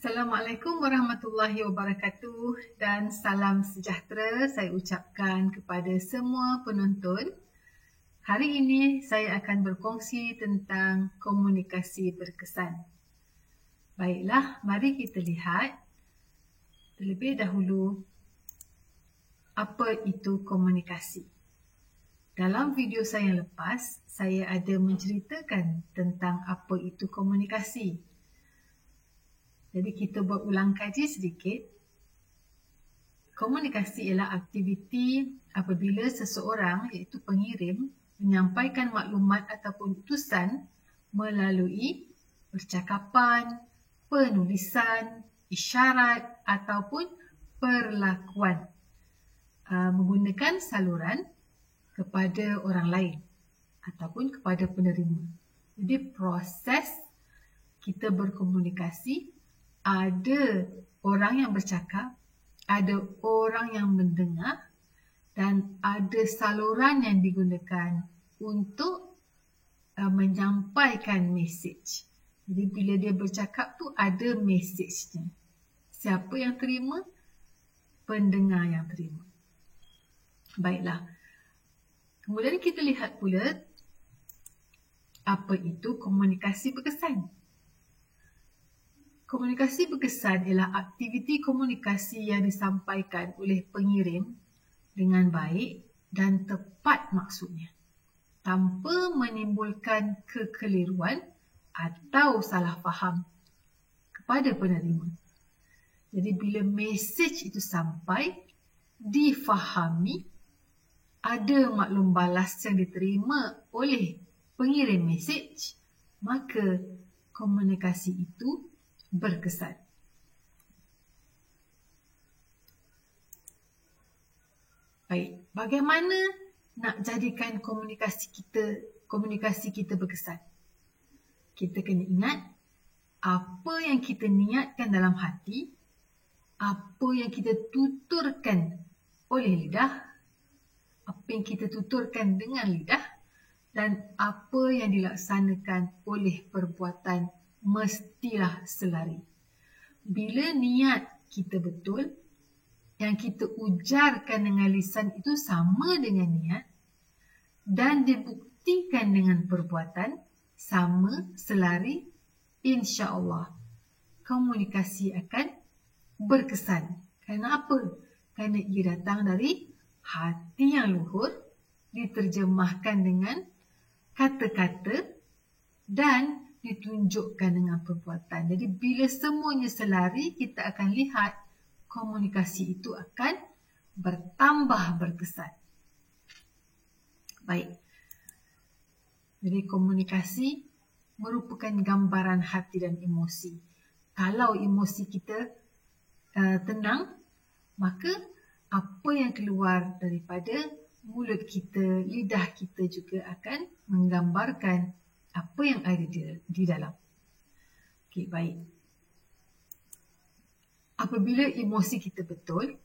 Assalamualaikum warahmatullahi wabarakatuh dan salam sejahtera saya ucapkan kepada semua penonton. Hari ini saya akan berkongsi tentang komunikasi berkesan. Baiklah, mari kita lihat terlebih dahulu apa itu komunikasi. Dalam video saya yang lepas, saya ada menceritakan tentang apa itu komunikasi. Jadi kita berulang kaji sedikit. Komunikasi ialah aktiviti apabila seseorang iaitu pengirim menyampaikan maklumat ataupun utusan melalui percakapan, penulisan, isyarat ataupun perlakuan menggunakan saluran kepada orang lain ataupun kepada penerima. Jadi proses kita berkomunikasi, ada orang yang bercakap, ada orang yang mendengar dan ada saluran yang digunakan untuk menyampaikan mesej. Jadi bila dia bercakap tu ada mesejnya. Siapa yang terima? Pendengar yang terima. Baiklah. Kemudian kita lihat pula apa itu komunikasi berkesan. Komunikasi berkesan ialah aktiviti komunikasi yang disampaikan oleh pengirim dengan baik dan tepat maksudnya, tanpa menimbulkan kekeliruan atau salah faham kepada penerima. Jadi bila mesej itu sampai, difahami, ada maklum balas yang diterima oleh pengirim mesej, maka komunikasi itu berkesan. Baik, bagaimana nak jadikan komunikasi kita berkesan? Kita kena ingat apa yang kita niatkan dalam hati, apa yang kita tuturkan oleh lidah, apa yang kita tuturkan dengan lidah dan apa yang dilaksanakan oleh perbuatan mestilah selari. Bila niat kita betul, yang kita ujarkan dengan lisan itu sama dengan niat dan dibuktikan dengan perbuatan sama selari, insya-Allah komunikasi akan berkesan. Kerana apa? Kerana ia datang dari hati yang luhur, diterjemahkan dengan kata-kata dan ditunjukkan dengan perbuatan. Jadi bila semuanya selari, kita akan lihat komunikasi itu akan bertambah berkesan. Baik. Jadi komunikasi merupakan gambaran hati dan emosi. Kalau emosi kita tenang, maka apa yang keluar daripada mulut kita, lidah kita juga akan menggambarkan apa yang ada di dalam. Okey, baik. Apabila emosi kita betul,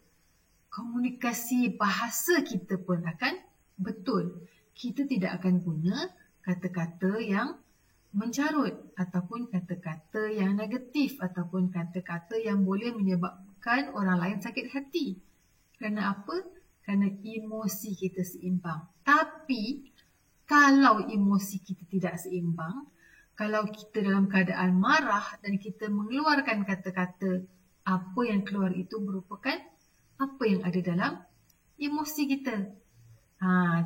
komunikasi bahasa kita pun akan betul. Kita tidak akan guna kata-kata yang mencarut ataupun kata-kata yang negatif ataupun kata-kata yang boleh menyebabkan orang lain sakit hati. Kerana apa? Kerana emosi kita seimbang. Tapi kalau emosi kita tidak seimbang, kalau kita dalam keadaan marah dan kita mengeluarkan kata-kata, apa yang keluar itu merupakan apa yang ada dalam emosi kita.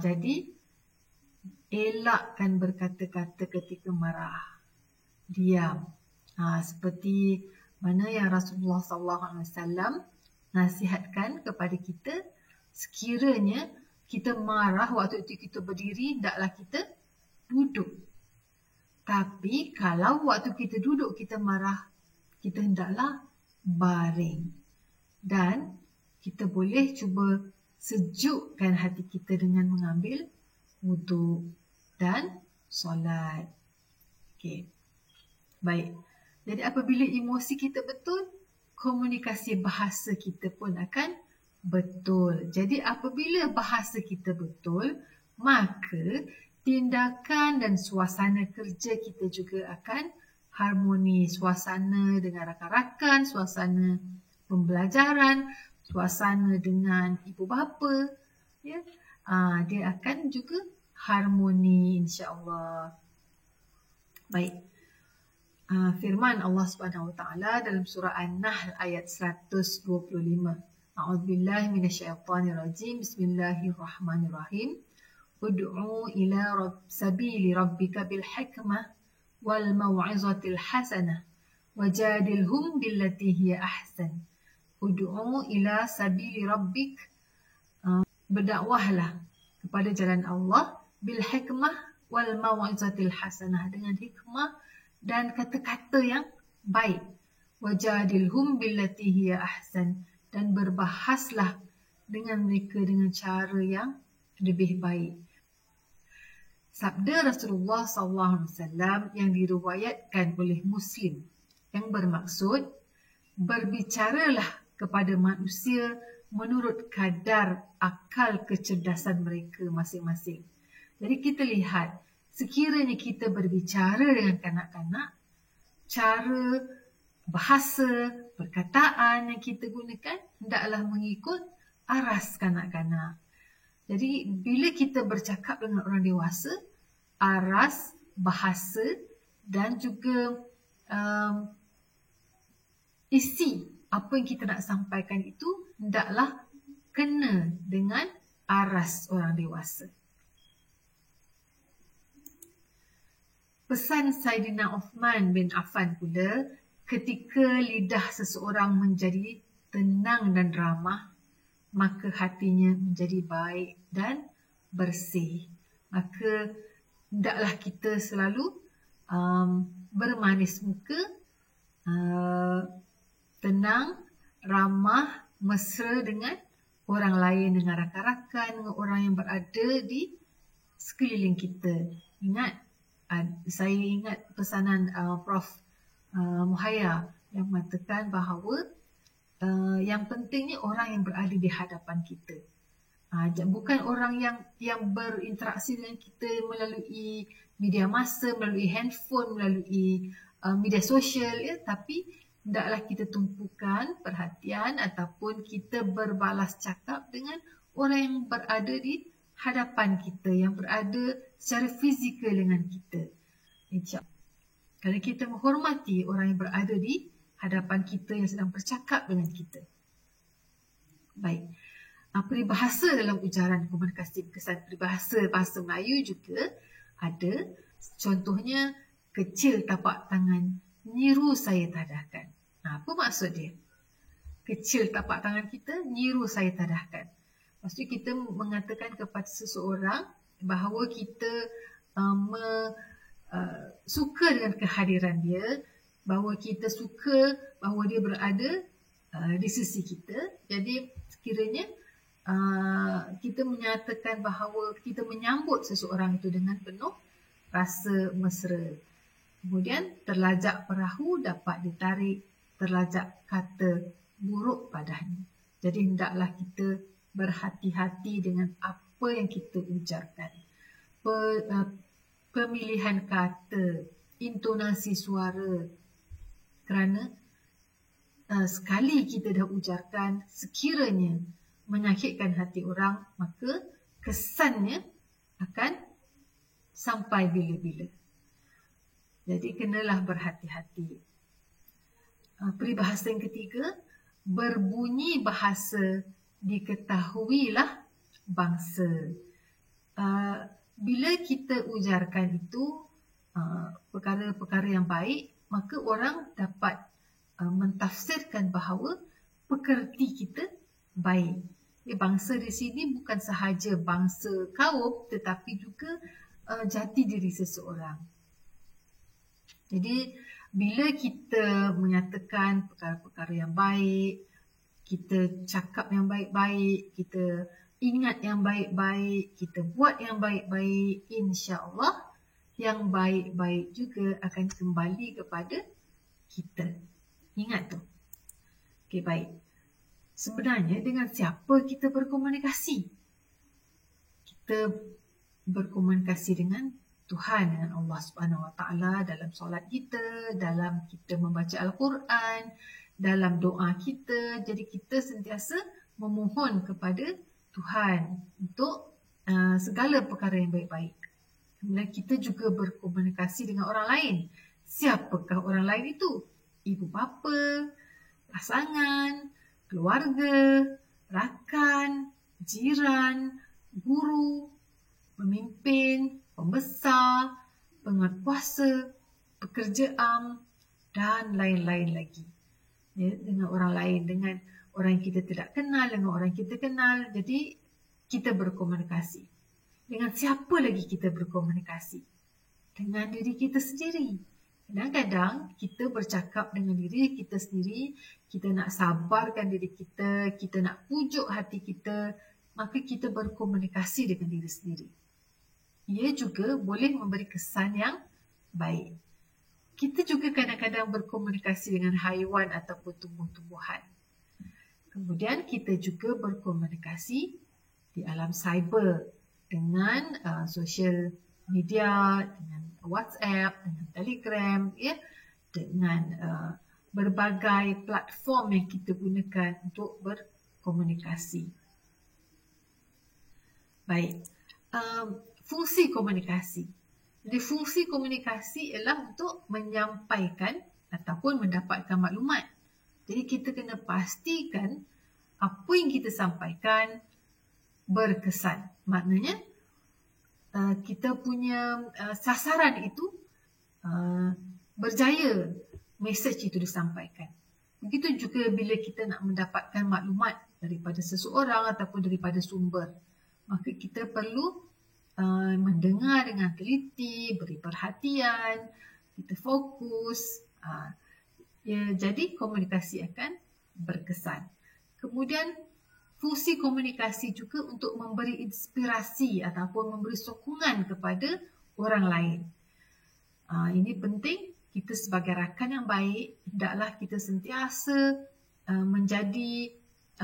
Jadi, elakkan berkata-kata ketika marah. Diam. Seperti mana yang Rasulullah SAW nasihatkan kepada kita, sekiranya kita marah waktu itu kita berdiri, hendaklah kita duduk. Tapi kalau waktu kita duduk kita marah, kita hendaklah baring. Dan kita boleh cuba sejukkan hati kita dengan mengambil wuduk dan solat. Okey. Baik. Jadi apabila emosi kita betul, komunikasi bahasa kita pun akan betul. Jadi apabila bahasa kita betul, maka tindakan dan suasana kerja kita juga akan harmoni suasana dengan rakan-rakan, suasana pembelajaran, suasana dengan ibu bapa, ya. Dia akan juga harmoni, insya-Allah. Baik. Firman Allah Subhanahu Wa Taala dalam surah An-Nahl ayat 125. A'udzubillahi minasyaitonirrajim. Bismillahirrahmanirrahim. Ud'u ila sabili rabbika bil hikmah wal mau'izatil hasanah wajadilhum billati hiya ahsan. Ud'u ila sabili rabbik, berdakwahlah kepada jalan Allah, bil hikmah wal mau'izatil hasanah, dengan hikmah dan kata-kata yang baik. Wajadilhum billati hiya ahsan, dan berbahaslah dengan mereka dengan cara yang lebih baik. Sabda Rasulullah SAW yang diriwayatkan oleh Muslim, yang bermaksud, berbicaralah kepada manusia menurut kadar akal kecerdasan mereka masing-masing. Jadi kita lihat, sekiranya kita berbicara dengan kanak-kanak, cara, bahasa, perkataan yang kita gunakan hendaklah mengikut aras kanak-kanak. Jadi bila kita bercakap dengan orang dewasa, aras, bahasa dan juga isi apa yang kita nak sampaikan itu hendaklah kena dengan aras orang dewasa. Pesan Saidina Uthman bin Affan pula, ketika lidah seseorang menjadi tenang dan ramah, maka hatinya menjadi baik dan bersih. Maka hendaklah kita selalu bermanis muka, tenang, ramah, mesra dengan orang lain, dengan rakan-rakan, dengan orang yang berada di sekeliling kita. Saya ingat pesanan Prof. Muhaya yang mengatakan bahawa yang pentingnya orang yang berada di hadapan kita. Bukan orang yang berinteraksi dengan kita melalui media massa, melalui handphone, melalui media sosial, ya, tapi hendaklah kita tumpukan perhatian ataupun kita berbalas cakap dengan orang yang berada di hadapan kita, yang berada secara fizikal dengan kita. Kerana kita menghormati orang yang berada di hadapan kita yang sedang bercakap dengan kita. Baik. Peribahasa dalam ujaran komunikasi berkesan, peribahasa bahasa Melayu juga ada. Contohnya, kecil tapak tangan, niru saya tadahkan. Apa maksud dia? Kecil tapak tangan kita, niru saya tadahkan. Maksudnya kita mengatakan kepada seseorang bahawa kita suka dengan kehadiran dia, bahawa kita suka bahawa dia berada di sisi kita. Jadi sekiranya kita menyatakan bahawa kita menyambut seseorang itu dengan penuh rasa mesra. Kemudian terlajak perahu dapat ditarik, terlajak kata buruk padanya. Jadi hendaklah kita berhati-hati dengan apa yang kita ujarkan. Pemilihan kata, intonasi suara. Kerana sekali kita dah ujarkan, sekiranya menyakitkan hati orang, maka kesannya akan sampai bila-bila. Jadi kenalah berhati-hati. Peribahasa yang ketiga, berbunyi bahasa diketahuilah bangsa. Bila kita ujarkan itu perkara-perkara yang baik, maka orang dapat mentafsirkan bahawa pekerti kita baik. Bangsa di sini bukan sahaja bangsa kaum, tetapi juga jati diri seseorang. Jadi bila kita menyatakan perkara-perkara yang baik, kita cakap yang baik-baik, kita ingat yang baik-baik, kita buat yang baik-baik, insya-Allah yang baik-baik juga akan kembali kepada kita. Ingat tu. Okey, baik. Sebenarnya dengan siapa kita berkomunikasi? Kita berkomunikasi dengan Tuhan, dengan Allah Subhanahu Wa Taala dalam solat kita, dalam kita membaca Al-Quran, dalam doa kita. Jadi kita sentiasa memohon kepada Tuhan untuk segala perkara yang baik-baik. Kemudian kita juga berkomunikasi dengan orang lain. Siapakah orang lain itu? Ibu bapa, pasangan, keluarga, rakan, jiran, guru, pemimpin, pembesar, penguatkuasa, pekerja am dan lain-lain lagi. Ya, dengan orang lain, dengan orang yang kita tidak kenal, dengan orang yang kita kenal. Jadi kita berkomunikasi. Dengan siapa lagi kita berkomunikasi? Dengan diri kita sendiri. Kadang-kadang kita bercakap dengan diri kita sendiri, kita nak sabarkan diri kita nak pujuk hati kita, maka kita berkomunikasi dengan diri sendiri. Ia juga boleh memberi kesan yang baik. Kita juga kadang-kadang berkomunikasi dengan haiwan ataupun tumbuh-tumbuhan. Kemudian kita juga berkomunikasi di alam cyber dengan social media, dengan WhatsApp, dengan Telegram, ya, dengan berbagai platform yang kita gunakan untuk berkomunikasi. Baik, fungsi komunikasi. Jadi fungsi komunikasi ialah untuk menyampaikan ataupun mendapatkan maklumat. Jadi kita kena pastikan apa yang kita sampaikan berkesan. Maknanya kita punya sasaran itu berjaya mesej itu disampaikan. Begitu juga bila kita nak mendapatkan maklumat daripada seseorang ataupun daripada sumber. Maka kita perlu mendengar dengan teliti, beri perhatian, kita fokus. Jadi komunikasi akan berkesan. Kemudian fungsi komunikasi juga untuk memberi inspirasi ataupun memberi sokongan kepada orang lain. Ini penting, kita sebagai rakan yang baik, hendaklah kita sentiasa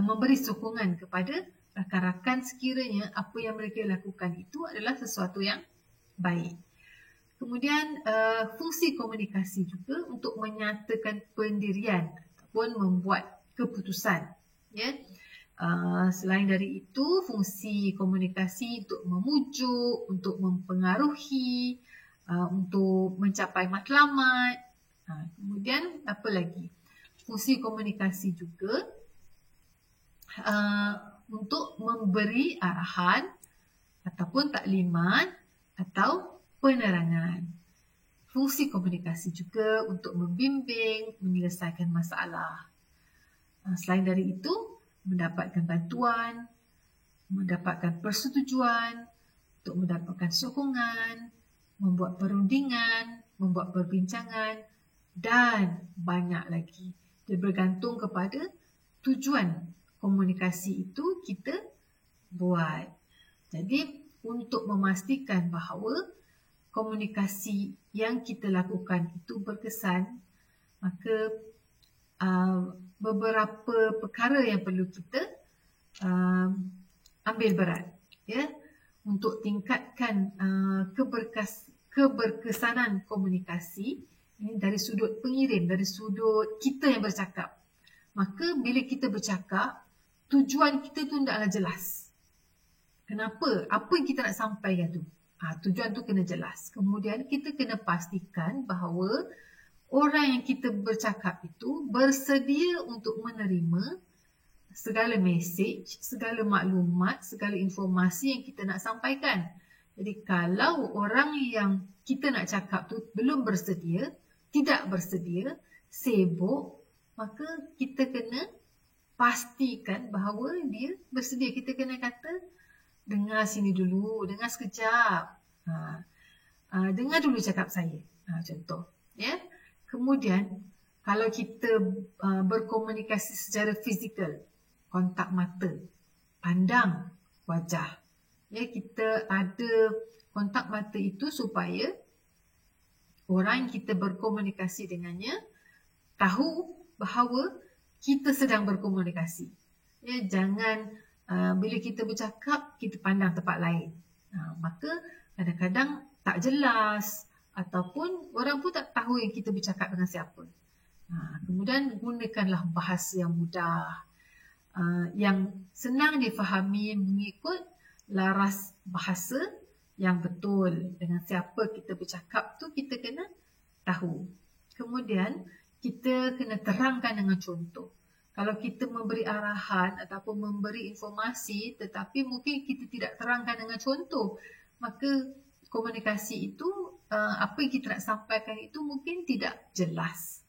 memberi sokongan kepada rakan-rakan sekiranya apa yang mereka lakukan itu adalah sesuatu yang baik. Kemudian fungsi komunikasi juga untuk menyatakan pendirian ataupun membuat keputusan. Ya. Selain dari itu, fungsi komunikasi untuk memujuk, untuk mempengaruhi, untuk mencapai matlamat. Kemudian apa lagi? Fungsi komunikasi juga untuk memberi arahan ataupun taklimat atau penerangan. Fungsi komunikasi juga untuk membimbing, menyelesaikan masalah. Selain dari itu, mendapatkan bantuan, mendapatkan persetujuan, untuk mendapatkan sokongan, membuat perundingan, membuat perbincangan dan banyak lagi. Dia bergantung kepada tujuan komunikasi itu kita buat. Jadi untuk memastikan bahawa komunikasi yang kita lakukan itu berkesan, maka beberapa perkara yang perlu kita ambil berat, ya, untuk tingkatkan keberkesanan komunikasi ini dari sudut pengirim, dari sudut kita yang bercakap. Maka bila kita bercakap, tujuan kita tu hendaklah jelas. Kenapa? Apa yang kita nak sampaikan tu? Tujuan tu kena jelas. Kemudian kita kena pastikan bahawa orang yang kita bercakap itu bersedia untuk menerima segala mesej, segala maklumat, segala informasi yang kita nak sampaikan. Jadi kalau orang yang kita nak cakap tu belum bersedia, tidak bersedia, sibuk, maka kita kena pastikan bahawa dia bersedia. Kita kena kata, dengar sini dulu, dengar sekejap. Dengar dulu cakap saya. Contoh. Ya. Kemudian, kalau kita berkomunikasi secara fizikal, kontak mata, pandang wajah. Ya, kita ada kontak mata itu supaya orang yang kita berkomunikasi dengannya tahu bahawa kita sedang berkomunikasi. Ya, jangan bila kita bercakap, kita pandang tempat lain. Maka kadang-kadang tak jelas ataupun orang pun tak tahu yang kita bercakap dengan siapa. Kemudian gunakanlah bahasa yang mudah, yang senang difahami mengikut laras bahasa yang betul. Dengan siapa kita bercakap tu kita kena tahu. Kemudian kita kena terangkan dengan contoh. Kalau kita memberi arahan ataupun memberi informasi tetapi mungkin kita tidak terangkan dengan contoh, maka komunikasi itu, apa yang kita nak sampaikan itu mungkin tidak jelas.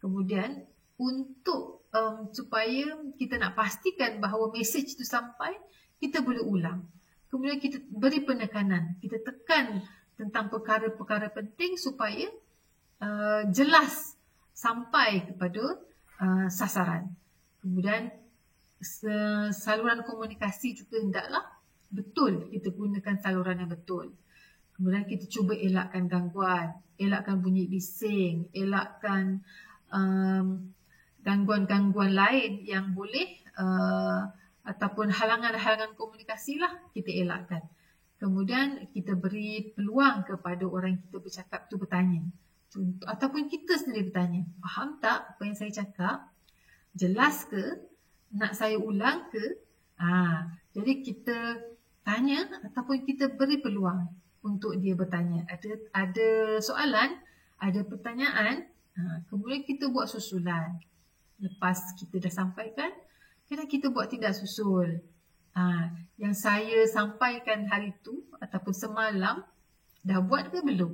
Kemudian untuk supaya kita nak pastikan bahawa mesej itu sampai, kita boleh ulang. Kemudian kita beri penekanan, kita tekan tentang perkara-perkara penting supaya jelas sampai kepada sasaran. Kemudian saluran komunikasi juga hendaklah betul, kita gunakan saluran yang betul. Kemudian kita cuba elakkan gangguan, elakkan bunyi bising, elakkan gangguan-gangguan lain yang boleh ataupun halangan-halangan komunikasi lah kita elakkan. Kemudian kita beri peluang kepada orang yang kita bercakap tu bertanya. Contoh, ataupun kita sendiri bertanya, faham tak apa yang saya cakap? Jelas ke? Nak saya ulang ke? Jadi kita tanya ataupun kita beri peluang untuk dia bertanya. Ada soalan, ada pertanyaan, kemudian kita buat susulan. Lepas kita dah sampaikan, kadang kita buat tindak susul. Yang saya sampaikan hari tu ataupun semalam, dah buat ke belum?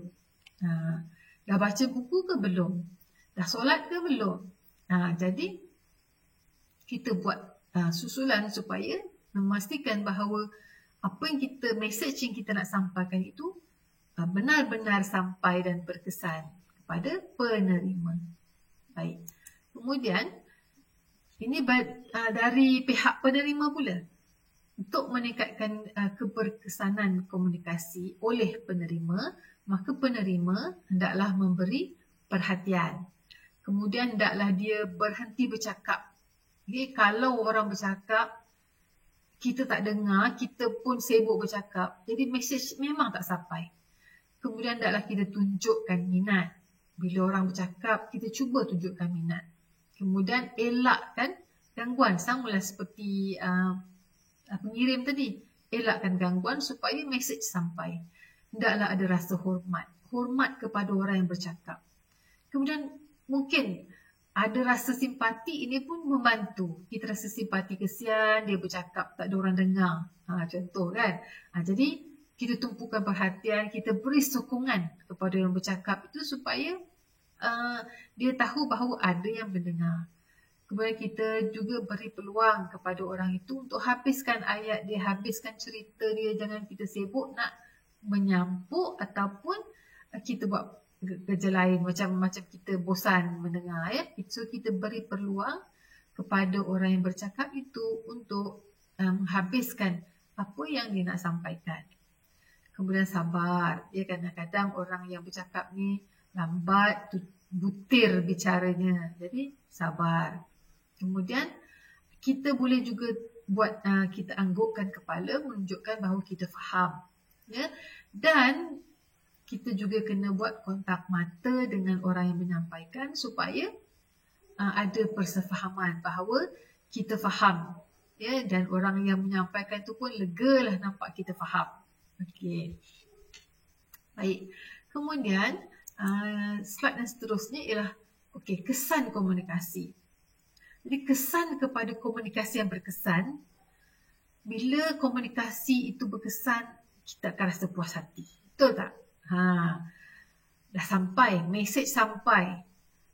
Dah baca buku ke belum? Dah solat ke belum? Jadi kita buat susulan supaya memastikan bahawa apa yang mesej yang kita nak sampaikan itu benar-benar sampai dan berkesan kepada penerima. Baik. Kemudian ini dari pihak penerima pula. Untuk meningkatkan keberkesanan komunikasi oleh penerima, maka penerima hendaklah memberi perhatian. Kemudian hendaklah dia berhenti bercakap. Okay, kalau orang bercakap, kita tak dengar, kita pun sibuk bercakap. Jadi mesej memang tak sampai. Kemudian hendaklah kita tunjukkan minat. Bila orang bercakap, kita cuba tunjukkan minat. Kemudian elakkan gangguan. Samalah seperti pengirim tadi. Elakkan gangguan supaya mesej sampai. Hendaklah ada rasa hormat. Hormat kepada orang yang bercakap. Kemudian mungkin ada rasa simpati, ini pun membantu. Kita rasa simpati, kesian dia bercakap, tak ada orang dengar. Contoh kan. Jadi kita tumpukan perhatian, kita beri sokongan kepada orang bercakap itu supaya dia tahu bahawa ada yang mendengar. Kemudian kita juga beri peluang kepada orang itu untuk habiskan ayat dia, habiskan cerita dia. Jangan kita sibuk nak menyampuk ataupun kita buat kerja lain macam kita bosan mendengar ya. So kita beri peluang kepada orang yang bercakap itu untuk habiskan apa yang dia nak sampaikan. Kemudian sabar. Ya, kadang-kadang orang yang bercakap ni lambat, butir bicaranya. Jadi sabar. Kemudian kita boleh juga buat kita anggukkan kepala menunjukkan bahawa kita faham. Ya. Dan kita juga kena buat kontak mata dengan orang yang menyampaikan supaya ada persefahaman bahawa kita faham. Ya, dan orang yang menyampaikan tu pun lega lah nampak kita faham. Okey. Baik. Kemudian slide yang seterusnya ialah kesan komunikasi. Jadi kesan kepada komunikasi yang berkesan, bila komunikasi itu berkesan, kita akan rasa puas hati. Betul tak? Dah sampai, mesej sampai.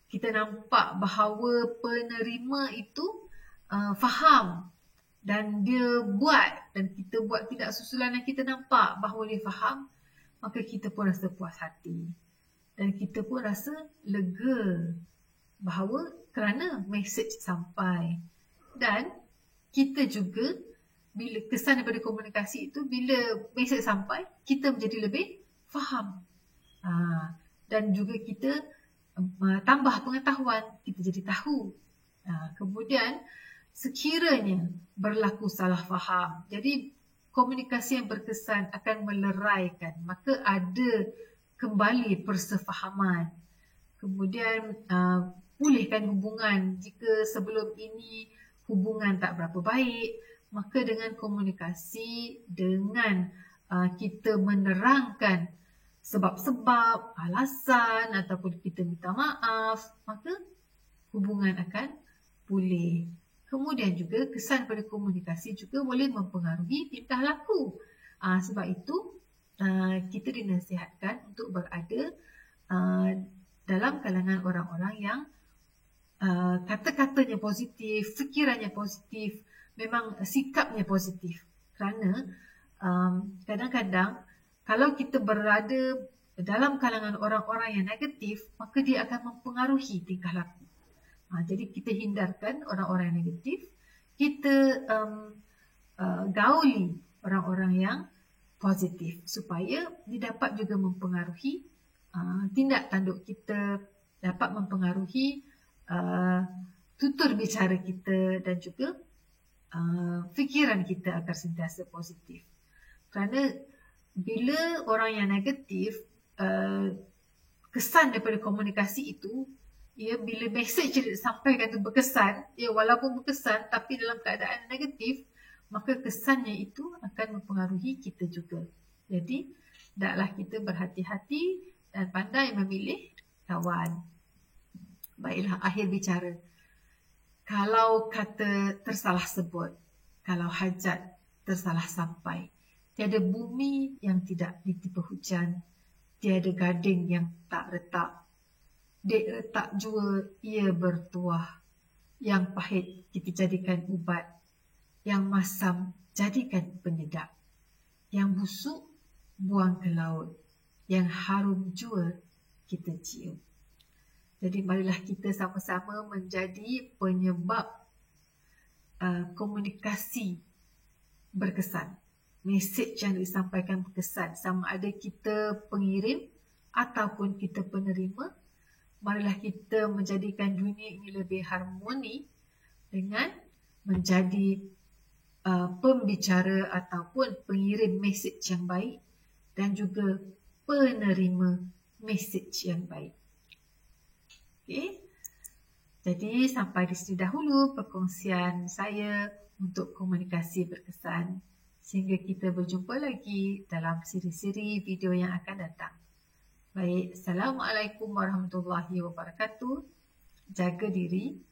Kita nampak bahawa penerima itu faham dan dia buat, dan kita buat tidak susulan dan kita nampak bahawa dia faham, maka kita pun rasa puas hati. Dan kita pun rasa lega bahawa kerana mesej sampai. Dan kita juga, bila kesan daripada komunikasi itu, bila mesej sampai, kita menjadi lebih faham. Dan juga kita tambah pengetahuan, kita jadi tahu. Kemudian sekiranya berlaku salah faham, jadi komunikasi yang berkesan akan meleraikan. Maka ada kembali persefahaman. Kemudian pulihkan hubungan. Jika sebelum ini hubungan tak berapa baik, maka dengan komunikasi, dengan kita menerangkan sebab-sebab, alasan ataupun kita minta maaf, maka hubungan akan pulih. Kemudian juga kesan pada komunikasi juga boleh mempengaruhi tingkah laku. Sebab itu kita dinasihatkan untuk berada dalam kalangan orang-orang yang kata-katanya positif, fikirannya positif, memang sikapnya positif. Kerana kadang-kadang kalau kita berada dalam kalangan orang-orang yang negatif, maka dia akan mempengaruhi tingkah laku. Jadi kita hindarkan orang-orang yang negatif, kita gauli orang-orang yang positif supaya dia dapat juga mempengaruhi tindak tanduk kita, dapat mempengaruhi tutur bicara kita dan juga fikiran kita agar sentiasa positif. Kerana bila orang yang negatif, kesan daripada komunikasi itu, bila mesej yang disampaikan itu berkesan, walaupun berkesan tapi dalam keadaan negatif, maka kesannya itu akan mempengaruhi kita juga. Jadi, hendaklah kita berhati-hati dan pandai memilih kawan. Baiklah, akhir bicara. Kalau kata tersalah sebut, kalau hajat tersalah sampai, tiada bumi yang tidak ditipu hujan, tiada gading yang tak retak. Dek retak jua ia bertuah, yang pahit kita jadikan ubat, yang masam jadikan penyedap, yang busuk buang ke laut, yang harum jua kita cium. Jadi marilah kita sama-sama menjadi penyebab komunikasi berkesan. Mesej yang disampaikan berkesan, sama ada kita pengirim ataupun kita penerima. Marilah kita menjadikan dunia ini lebih harmoni dengan menjadi pembicara ataupun pengirim mesej yang baik dan juga penerima mesej yang baik. Okey. Jadi sampai di sini dahulu perkongsian saya untuk komunikasi berkesan. Sehingga kita berjumpa lagi dalam siri-siri video yang akan datang. Baik, Assalamualaikum warahmatullahi wabarakatuh. Jaga diri.